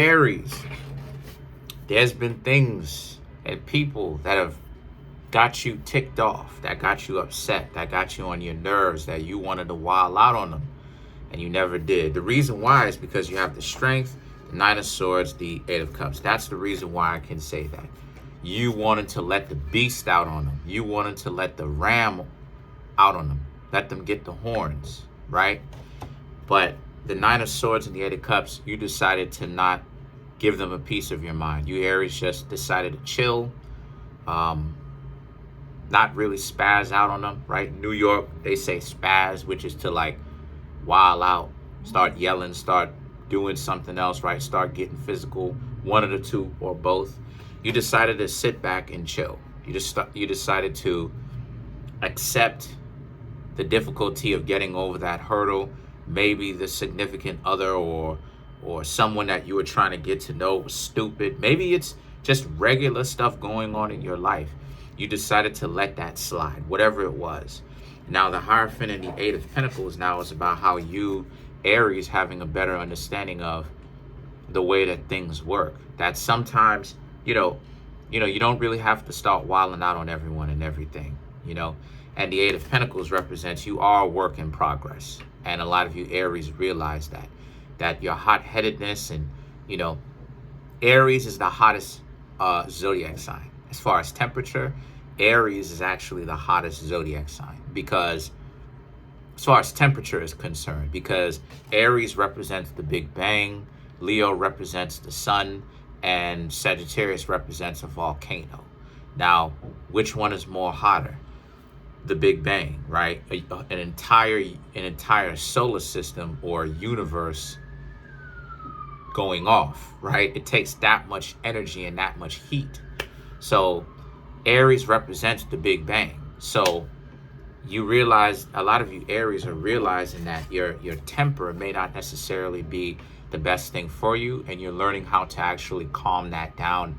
Aries, there's been things and people that have got you ticked off, that got you upset, that got you on your nerves, that you wanted to wild out on them, and you never did. The reason why is because you have the Strength, the Nine of Swords, the Eight of Cups. That's the reason why I can say that. You wanted to let the beast out on them. You wanted to let the ram out on them. Let them get the horns, right? But the Nine of Swords and the Eight of Cups, you decided to not give them a piece of your mind. You Aries just decided to chill, not really spaz out on them, right? New York, they say spaz, which is to like wild out, start yelling, start doing something else, right? Start getting physical, one of the two or both. You decided to sit back and chill. You decided to accept the difficulty of getting over that hurdle. Maybe the significant other or someone that you were trying to get to know was stupid. Maybe it's just regular stuff going on in your life. You decided to let that slide, whatever it was. Now the Hierophant and the Eight of Pentacles now is about how you, Aries, having a better understanding of the way that things work. That sometimes, you don't really have to start wilding out on everyone and everything, And the Eight of Pentacles represents you are a work in progress. And a lot of you Aries realize that your hot-headedness and, Aries is the hottest zodiac sign. As far as temperature, Aries is actually the hottest zodiac sign because as far as temperature is concerned, because Aries represents the Big Bang, Leo represents the sun, and Sagittarius represents a volcano. Now, which one is more hotter? The Big Bang, right? An entire solar system or universe going off, right? It takes that much energy and that much heat. So Aries represents the Big Bang. So you realize, a lot of you Aries are realizing that your temper may not necessarily be the best thing for you, and you're learning how to actually calm that down,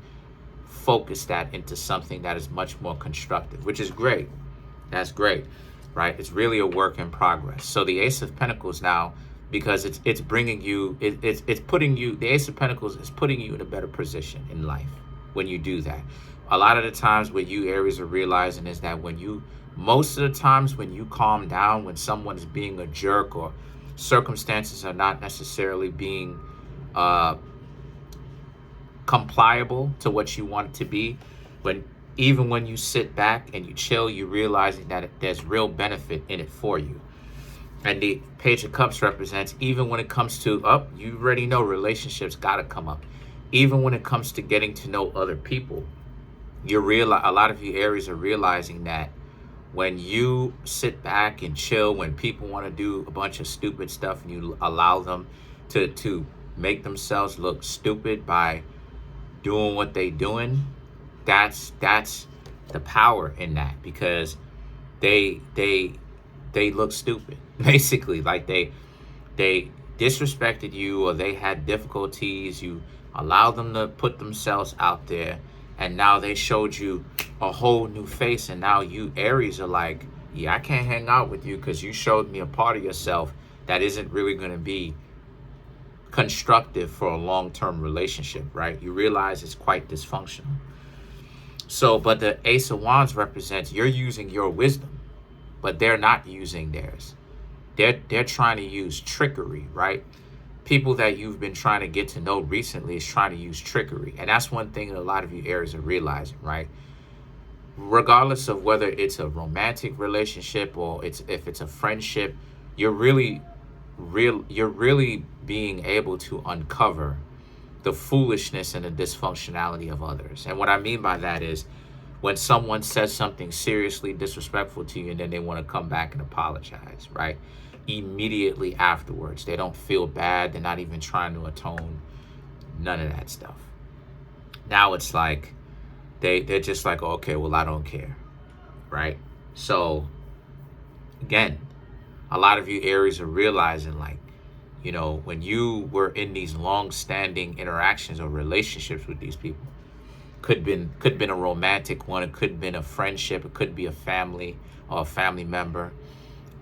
focus that into something that is much more constructive, which is great. That's great, right? It's really a work in progress. So the Ace of Pentacles now, because it's bringing you, it's putting you, the Ace of Pentacles is putting you in a better position in life when you do that. A lot of the times what you Aries are realizing is that most of the times when you calm down, when someone is being a jerk or circumstances are not necessarily being compliable to what you want it to be, even when you sit back and you chill, you're realizing that there's real benefit in it for you. And the Page of Cups represents, even when it comes to, you already know relationships got to come up. Even when it comes to getting to know other people, a lot of you Aries are realizing that when you sit back and chill, when people want to do a bunch of stupid stuff and you allow them to make themselves look stupid by doing what they doing, that's the power in that, because they look stupid, basically. Like they disrespected you, or they had difficulties. You allowed them to put themselves out there, and now they showed you a whole new face, and now you Aries are like, yeah, I can't hang out with you because you showed me a part of yourself that isn't really going to be constructive for a long-term relationship, right? You realize it's quite dysfunctional. So, but the Ace of Wands represents you're using your wisdom, but they're not using theirs. They're trying to use trickery, right? People that you've been trying to get to know recently is trying to use trickery. And that's one thing that a lot of you Aries are realizing, right? Regardless of whether it's a romantic relationship or if it's a friendship, you're really being able to uncover the foolishness and the dysfunctionality of others. And what I mean by that is when someone says something seriously disrespectful to you and then they want to come back and apologize, right? Immediately afterwards, they don't feel bad. They're not even trying to atone. None of that stuff. Now it's like they're just like, okay, well, I don't care, right? So again, a lot of you Aries are realizing, like, when you were in these long-standing interactions or relationships with these people, could have been a romantic one, it could have been a friendship, it could be a family or a family member,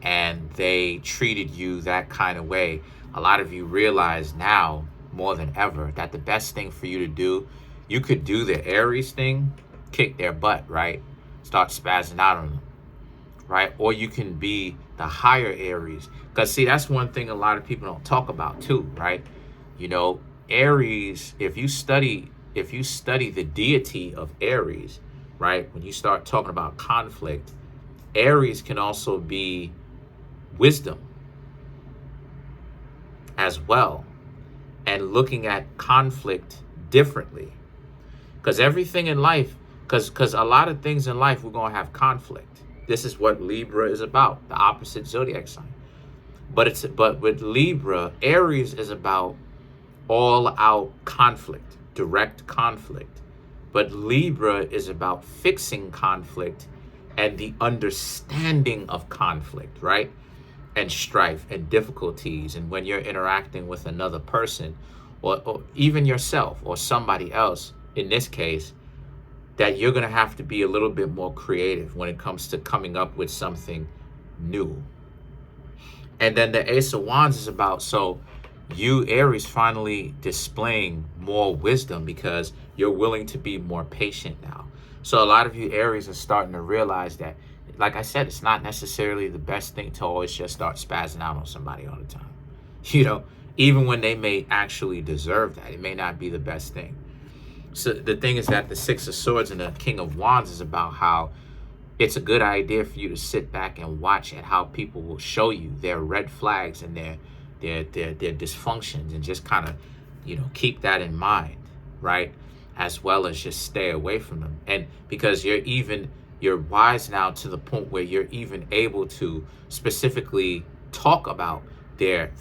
and they treated you that kind of way. A lot of you realize now more than ever that the best thing for you to do, you could do the Aries thing, kick their butt, right? Start spazzing out on them, right? Or you can be the higher Aries. Because see, that's one thing a lot of people don't talk about too, right? You know, Aries, if you study the deity of Aries, right? When you start talking about conflict, Aries can also be wisdom as well, and looking at conflict differently. Because everything in life, because a lot of things in life, we're going to have conflict. This is what Libra is about, the opposite zodiac sign. But with Libra, Aries is about all out conflict, direct conflict. But Libra is about fixing conflict and the understanding of conflict, right? And strife and difficulties. And when you're interacting with another person, or even yourself or somebody else, in this case, that you're going to have to be a little bit more creative when it comes to coming up with something new. And then the Ace of Wands is about, so you, Aries, finally displaying more wisdom because you're willing to be more patient now. So a lot of you Aries are starting to realize that, like I said, it's not necessarily the best thing to always just start spazzing out on somebody all the time. You know, even when they may actually deserve that, it may not be the best thing. So the thing is that the Six of Swords and the King of Wands is about how it's a good idea for you to sit back and watch at how people will show you their red flags and their dysfunctions, and just kind of, you know, keep that in mind, right? As well as just stay away from them. And because you're wise now to the point where you're even able to specifically talk about their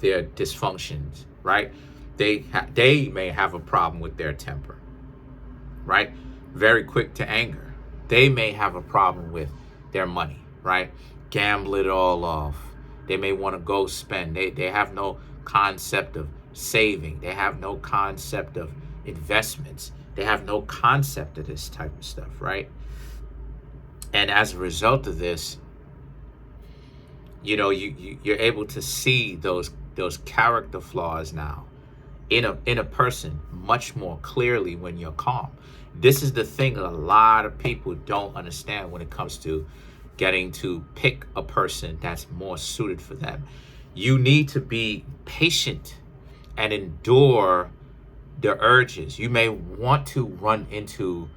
dysfunctions, right? They may have a problem with their temper, right? Very quick to anger. They may have a problem with their money, right? Gamble it all off. They may want to go spend. They have no concept of saving. They have no concept of investments. They have no concept of this type of stuff, right? And as a result of this, you know, you're able to see those character flaws now in a person much more clearly when you're calm. This is the thing that a lot of people don't understand when it comes to getting to pick a person that's more suited for them. You need to be patient and endure the urges. You may want to run into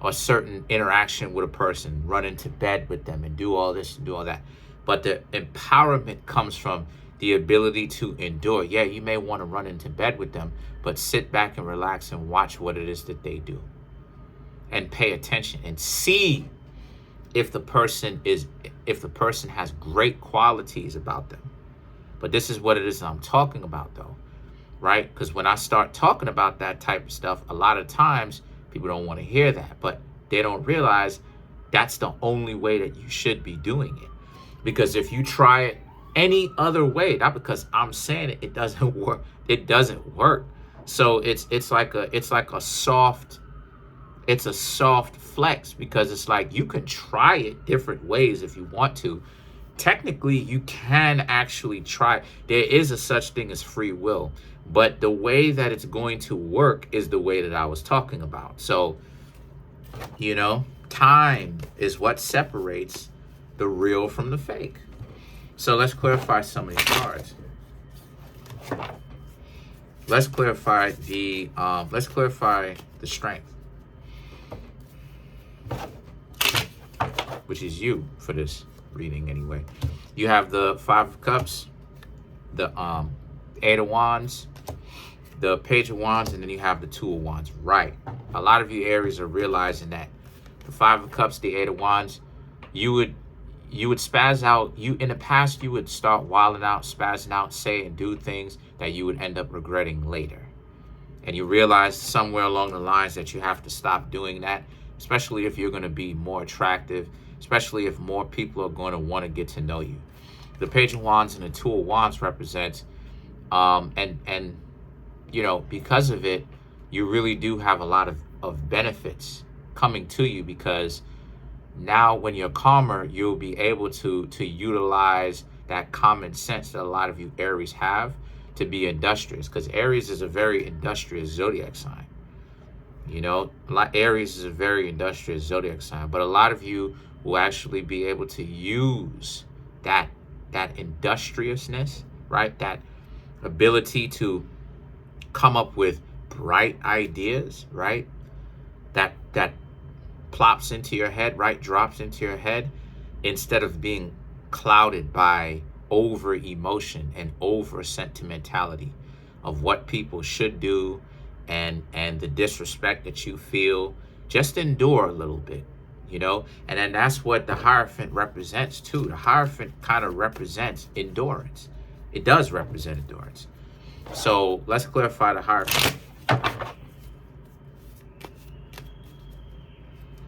a certain interaction with a person, run into bed with them and do all this and do all that. But the empowerment comes from the ability to endure. Yeah, you may want to run into bed with them, but sit back and relax and watch what it is that they do. And pay attention and see if the person has great qualities about them. But this is what it is I'm talking about, though, right? Because when I start talking about that type of stuff, a lot of times people don't want to hear that, but they don't realize that's the only way that you should be doing it. Because if you try it any other way, not because I'm saying it doesn't work. It doesn't work. So it's like a soft flex, because it's like you can try it different ways if you want to. Technically, you can actually try. There is a such thing as free will, but the way that it's going to work is the way that I was talking about. So, you know, time is what separates the real from the fake. So let's clarify some of these cards. Let's clarify the strength, which is you for this reading anyway. You have the Five of Cups, the Eight of Wands, the Page of Wands, and then you have the Two of Wands. Right. A lot of you Aries are realizing that the Five of Cups, the Eight of Wands, you would spaz out. In the past, you would start wilding out, spazzing out, say and do things that you would end up regretting later. And you realize somewhere along the lines that you have to stop doing that, especially if you're going to be more attractive, especially if more people are going to want to get to know you. The Page of Wands and the Two of Wands represents, and you know, because of it, you really do have a lot of benefits coming to you, because now when you're calmer, you'll be able to utilize that common sense that a lot of you Aries have to be industrious, because Aries is a very industrious zodiac sign. You know, Aries is a very industrious zodiac sign, but a lot of you will actually be able to use that industriousness, right? That ability to come up with bright ideas, right? That plops into your head, right? Drops into your head, instead of being clouded by over emotion and over sentimentality of what people should do and the disrespect that you feel. Just endure a little bit, you know? And then that's what the Hierophant represents too. The Hierophant kind of represents endurance. It does represent endurance. So let's clarify the Hierophant.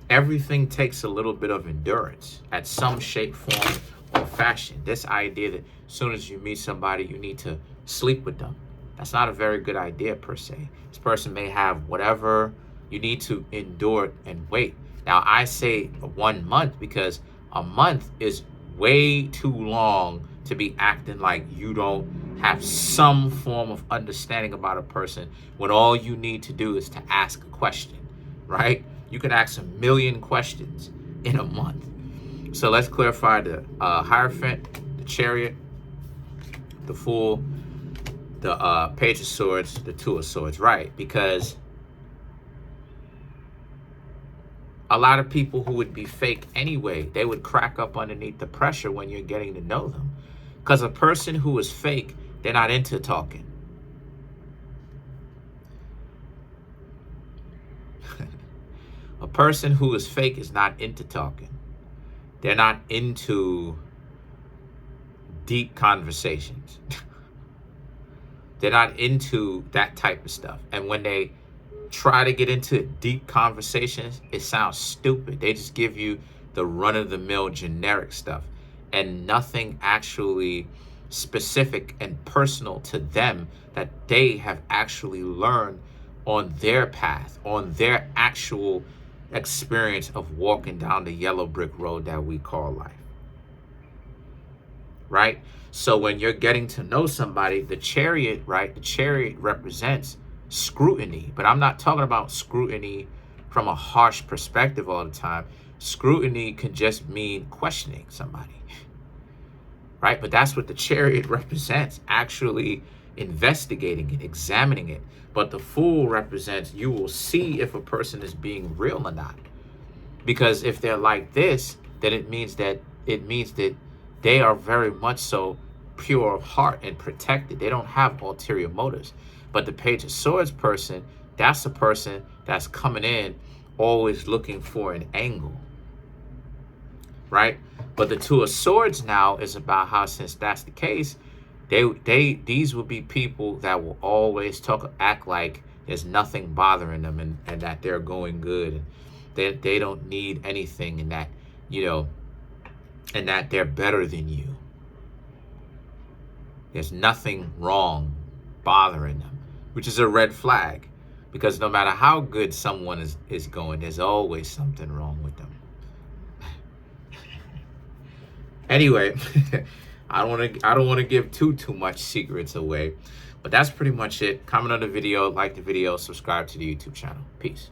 Everything takes a little bit of endurance at some shape, form, or fashion. This idea that as soon as you meet somebody, you need to sleep with them. That's not a very good idea per se. This person may have whatever. You need to endure it and wait. Now, I say 1 month because a month is way too long to be acting like you don't have some form of understanding about a person when all you need to do is to ask a question, right? You can ask a million questions in a month. So let's clarify the Hierophant, the Chariot, the Fool, the Page of Swords, the Two of Swords, right? Because a lot of people who would be fake anyway, they would crack up underneath the pressure when you're getting to know them. Because a person who is fake, they're not into talking. A person who is fake is not into talking. They're not into deep conversations. They're not into that type of stuff. And when they try to get into deep conversations, it sounds stupid. They just give you the run-of-the-mill generic stuff and nothing actually specific and personal to them that they have actually learned on their path, on their actual experience of walking down the yellow brick road that we call life. Right? So when you're getting to know somebody, the Chariot, right? The Chariot represents scrutiny, but I'm not talking about scrutiny from a harsh perspective all the time. Scrutiny can just mean questioning somebody, right? But that's what the Chariot represents, actually investigating it, examining it. But the Fool represents, you will see if a person is being real or not. Because if they're like this, then it means that they are very much so pure of heart and protected. They don't have ulterior motives. But the Page of Swords person, that's a person that's coming in always looking for an angle, right? But the Two of Swords now is about how, since that's the case, these will be people that will always act like there's nothing bothering them and that they're going good and they don't need anything, and that, you know, and that they're better than you. There's nothing wrong bothering them, which is a red flag, because no matter how good someone is going, there's always something wrong with them. Anyway, I don't want to give too much secrets away, but that's pretty much it. Comment on the video, like the video, subscribe to the YouTube channel. Peace.